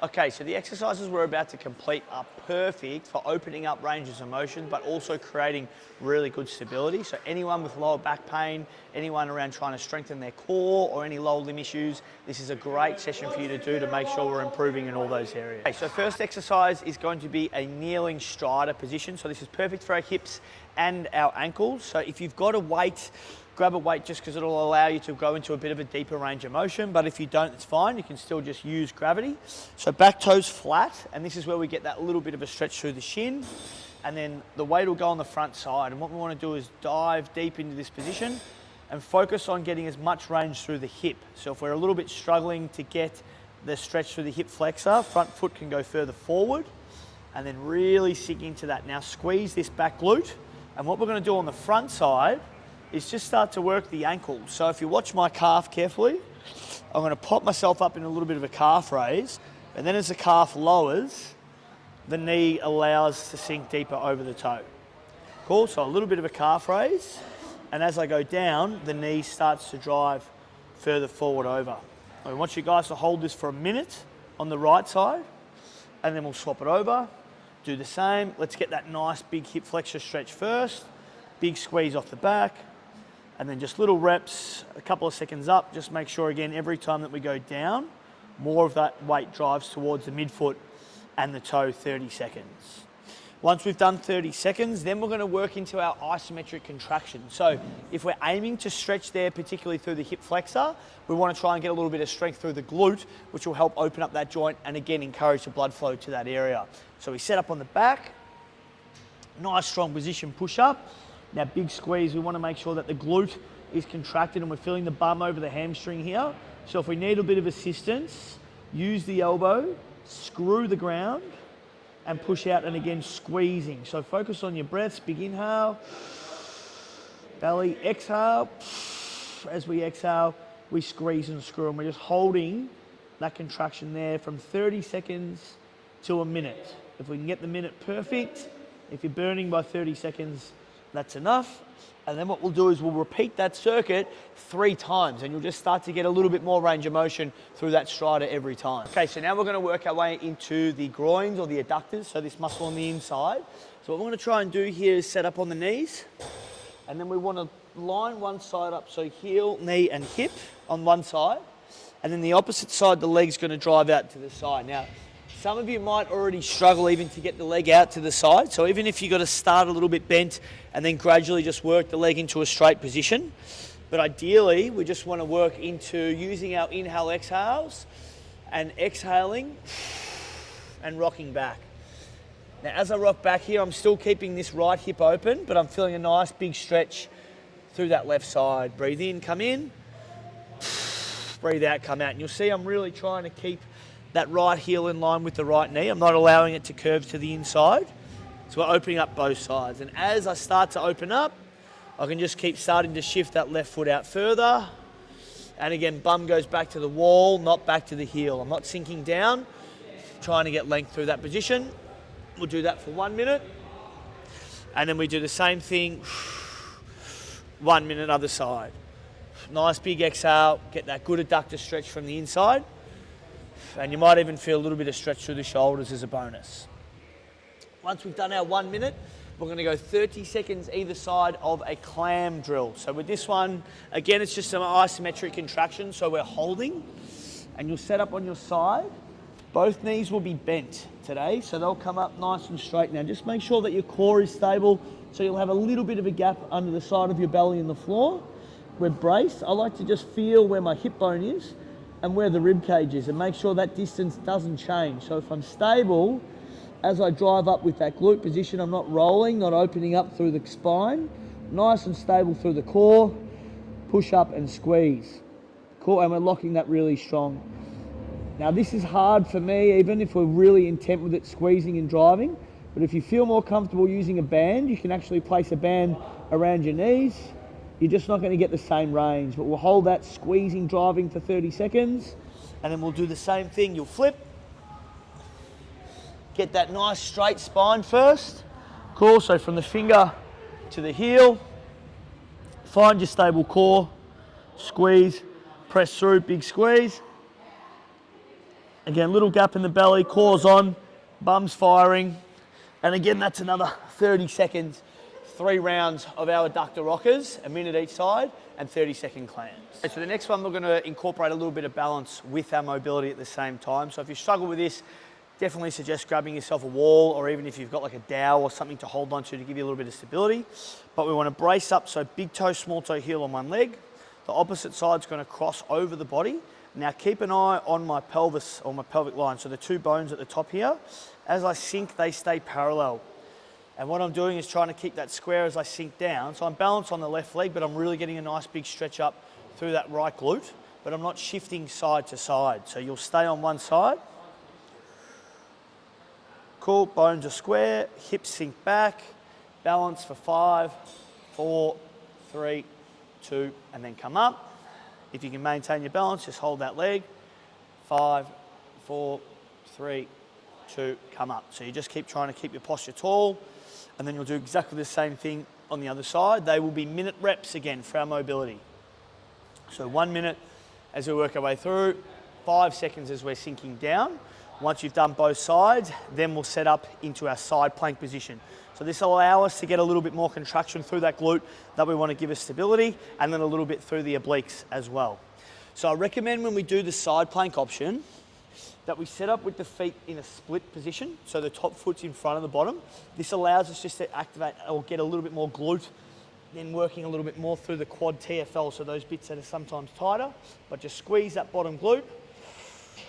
Okay, so the exercises we're about to complete are perfect for opening up ranges of motion, but also creating really good stability. So anyone with lower back pain, anyone around trying to strengthen their core or any lower limb issues, this is a great session for you to do to make sure we're improving in all those areas. Okay, so first exercise is going to be a kneeling strider position. So this is perfect for our hips and our ankles. So if you've got a weight, grab a weight just because it'll allow you to go into a bit of a deeper range of motion, but if you don't, it's fine. You can still just use gravity. So back toes flat, and this is where we get that little bit of a stretch through the shin, and then the weight will go on the front side. And what we want to do is dive deep into this position and focus on getting as much range through the hip. So if we're a little bit struggling to get the stretch through the hip flexor, front foot can go further forward, and then really sink into that. Now squeeze this back glute, and what we're going to do on the front side is just start to work the ankle. So if you watch my calf carefully, I'm going to pop myself up in a little bit of a calf raise, and then as the calf lowers, the knee allows to sink deeper over the toe. Cool, so a little bit of a calf raise, and as I go down, the knee starts to drive further forward over. I want you guys to hold this for a minute on the right side, and then we'll swap it over, do the same. Let's get that nice big hip flexor stretch first, big squeeze off the back, and then just little reps, a couple of seconds up. Just make sure, again, every time that we go down, more of that weight drives towards the midfoot and the toe, 30 seconds. Once we've done 30 seconds, then we're going to work into our isometric contraction. So if we're aiming to stretch there, particularly through the hip flexor, we want to try and get a little bit of strength through the glute, which will help open up that joint and again, encourage the blood flow to that area. So we set up on the back, nice strong position push up. Now big squeeze, we want to make sure that the glute is contracted and we're feeling the bum over the hamstring here. So if we need a bit of assistance, use the elbow, screw the ground and push out, and again squeezing. So focus on your breaths, big inhale, belly, exhale. As we exhale, we squeeze and screw, and we're just holding that contraction there from 30 seconds to a minute. If we can get the minute perfect, if you're burning by 30 seconds, that's enough. And then what we'll do is we'll repeat that circuit 3 times, and you'll just start to get a little bit more range of motion through that strider every time. Okay, so now we're going to work our way into the groins or the adductors, so this muscle on the inside. So what we're going to try and do here is set up on the knees, and then we want to line one side up, so heel, knee and hip on one side, and then the opposite side, the leg's going to drive out to the side. Now, some of you might already struggle even to get the leg out to the side. So even if you've got to start a little bit bent and then gradually just work the leg into a straight position. But ideally, we just want to work into using our inhale exhales and exhaling and rocking back. Now, as I rock back here, I'm still keeping this right hip open, but I'm feeling a nice big stretch through that left side. Breathe in, come in. Breathe out, come out. And you'll see I'm really trying to keep that right heel in line with the right knee. I'm not allowing it to curve to the inside. So we're opening up both sides. And as I start to open up, I can just keep starting to shift that left foot out further. And again, bum goes back to the wall, not back to the heel. I'm not sinking down, trying to get length through that position. We'll do that for 1 minute. And then we do the same thing, 1 minute other side. Nice big exhale, get that good adductor stretch from the inside. And you might even feel a little bit of stretch through the shoulders as a bonus. Once we've done our 1 minute, we're going to go 30 seconds either side of a clam drill. So with this one, again, it's just some isometric contraction. So we're holding, and you'll set up on your side. Both knees will be bent today, so they'll come up nice and straight. Now just make sure that your core is stable, so you'll have a little bit of a gap under the side of your belly and the floor. We're braced. I like to just feel where my hip bone is and where the rib cage is, and make sure that distance doesn't change. So if I'm stable, as I drive up with that glute position, I'm not rolling, not opening up through the spine, nice and stable through the core, push up and squeeze. Cool, and we're locking that really strong. Now this is hard for me, even if we're really intent with it, squeezing and driving, but if you feel more comfortable using a band, you can actually place a band around your knees. You're just not going to get the same range, but we'll hold that squeezing, driving for 30 seconds, and then we'll do the same thing. You'll flip, get that nice straight spine first. Cool, so from the finger to the heel, find your stable core, squeeze, press through, big squeeze. Again, little gap in the belly, core's on, bum's firing. And again, that's another 30 seconds, 3 rounds of our adductor rockers, a minute each side, and 30-second clams. So the next one, we're gonna incorporate a little bit of balance with our mobility at the same time. So if you struggle with this, definitely suggest grabbing yourself a wall, or even if you've got like a dowel or something to hold on to give you a little bit of stability. But we wanna brace up, so big toe, small toe, heel on one leg. The opposite side's gonna cross over the body. Now keep an eye on my pelvis or my pelvic line. So the 2 bones at the top here, as I sink, they stay parallel. And what I'm doing is trying to keep that square as I sink down. So I'm balanced on the left leg, but I'm really getting a nice big stretch up through that right glute, but I'm not shifting side to side. So you'll stay on one side. Cool, bones are square, hips sink back, balance for 5, 4, 3, 2, and then come up. If you can maintain your balance, just hold that leg. 5, 4, 3, 2, come up. So you just keep trying to keep your posture tall, and then you'll do exactly the same thing on the other side. They will be minute reps again for our mobility. So 1 minute as we work our way through, 5 seconds as we're sinking down. Once you've done both sides, then we'll set up into our side plank position. So this will allow us to get a little bit more contraction through that glute that we want to give us stability, and then a little bit through the obliques as well. So I recommend when we do the side plank option that we set up with the feet in a split position. So the top foot's in front of the bottom. This allows us just to activate or get a little bit more glute, then working a little bit more through the quad TFL. So those bits that are sometimes tighter, but just squeeze that bottom glute.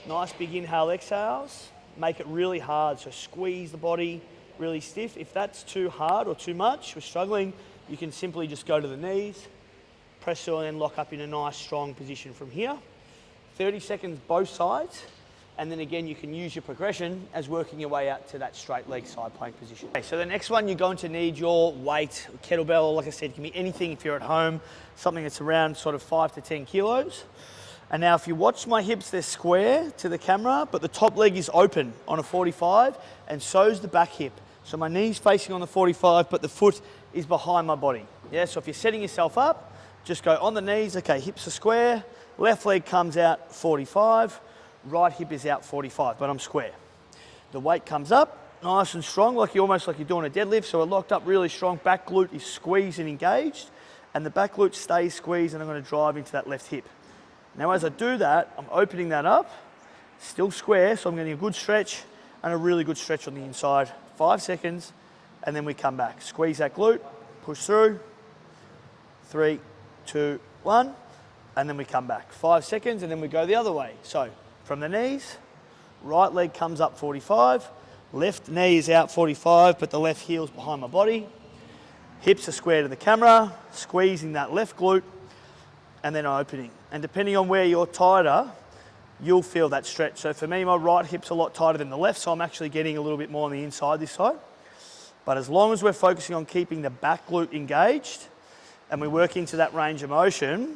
Nice big inhale, exhales. Make it really hard, so squeeze the body really stiff. If that's too hard or too much, we're struggling, you can simply just go to the knees, press through and then lock up in a nice strong position from here. 30 seconds both sides, and then again you can use your progression as working your way out to that straight leg side plank position. Okay, so the next one, you're going to need your weight, kettlebell, like I said, it can be anything if you're at home, something that's around sort of 5 to 10 kilos. And now if you watch my hips, they're square to the camera, but the top leg is open on a 45, and so's the back hip. So my knee's facing on the 45, but the foot is behind my body. Yeah, so if you're setting yourself up, just go on the knees, okay, hips are square, left leg comes out 45, right hip is out 45, but I'm square. The weight comes up, nice and strong, almost like you're doing a deadlift, so we're locked up really strong, back glute is squeezed and engaged, and the back glute stays squeezed, and I'm gonna drive into that left hip. Now as I do that, I'm opening that up, still square, so I'm getting a good stretch and a really good stretch on the inside. 5 seconds, and then we come back. Squeeze that glute, push through, 3, 2, 1, and then we come back. 5 seconds, and then we go the other way. So from the knees, right leg comes up 45, left knee is out 45, but the left heel's behind my body. Hips are square to the camera, squeezing that left glute, and then opening. And depending on where you're tighter, you'll feel that stretch. So for me, my right hip's a lot tighter than the left, so I'm actually getting a little bit more on the inside this side. But as long as we're focusing on keeping the back glute engaged and we work into that range of motion,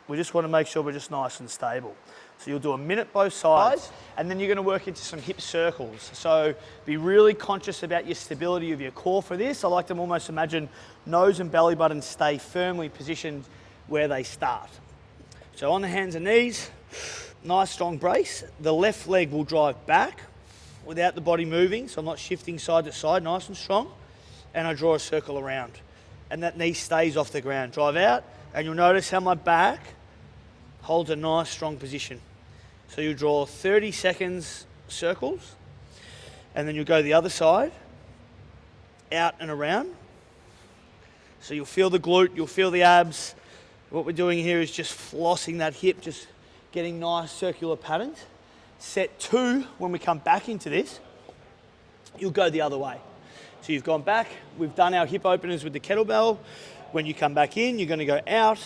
we just want to make sure we're just nice and stable. So you'll do a minute both sides, and then you're going to work into some hip circles. So be really conscious about your stability of your core for this. I like to almost imagine nose and belly button stay firmly positioned where they start. So on the hands and knees, nice strong brace. The left leg will drive back without the body moving, so I'm not shifting side to side, nice and strong. And I draw a circle around. And that knee stays off the ground. Drive out, and you'll notice how my back holds a nice strong position. So you draw 30 seconds circles, and then you'll go the other side, out and around. So you'll feel the glute, you'll feel the abs. What we're doing here is just flossing that hip, just getting nice circular patterns. Set 2, when we come back into this, you'll go the other way. So you've gone back, we've done our hip openers with the kettlebell. When you come back in, you're gonna go out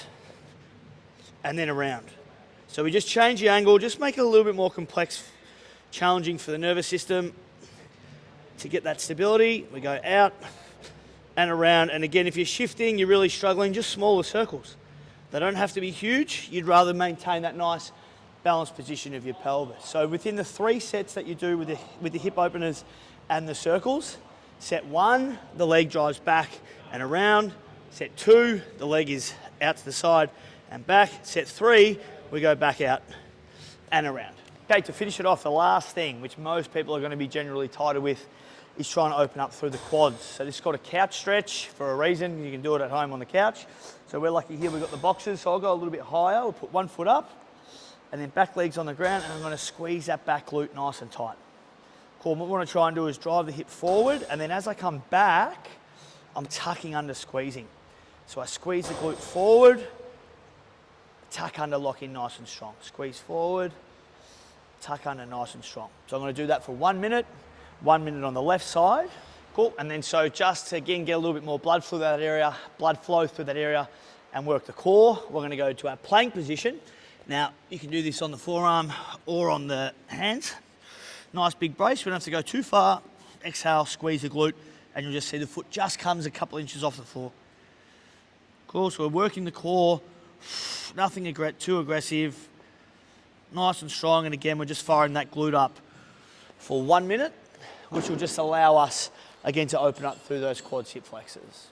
and then around. So we just change the angle, just make it a little bit more complex, challenging for the nervous system to get that stability. We go out and around. And again, if you're shifting, you're really struggling, just smaller circles. They don't have to be huge. You'd rather maintain that nice balanced position of your pelvis. So within the 3 sets that you do with the hip openers and the circles, set 1, the leg drives back and around. Set 2, the leg is out to the side and back. Set 3, we go back out and around. Okay, to finish it off, the last thing, which most people are going to be generally tighter with, is trying to open up through the quads. So this is called a couch stretch for a reason. You can do it at home on the couch. So we're lucky here, we've got the boxes. So I'll go a little bit higher. We'll put 1 foot up and then back legs on the ground, and I'm going to squeeze that back glute nice and tight. Cool. What we want to try and do is drive the hip forward, and then as I come back, I'm tucking under, squeezing. So I squeeze the glute forward, tuck under, lock in nice and strong. Squeeze forward, tuck under, nice and strong. So I'm going to do that for 1 minute, 1 minute on the left side. Cool. And then so just to again get a little bit more blood through that area, and work the core, we're going to go to our plank position. Now, you can do this on the forearm or on the hands. Nice big brace. We don't have to go too far. Exhale, squeeze the glute, and you'll just see the foot just comes a couple inches off the floor. Cool. So we're working the core. Nothing too aggressive. Nice and strong. And again, we're just firing that glute up for 1 minute, which will just allow us, again, to open up through those quads, hip flexors.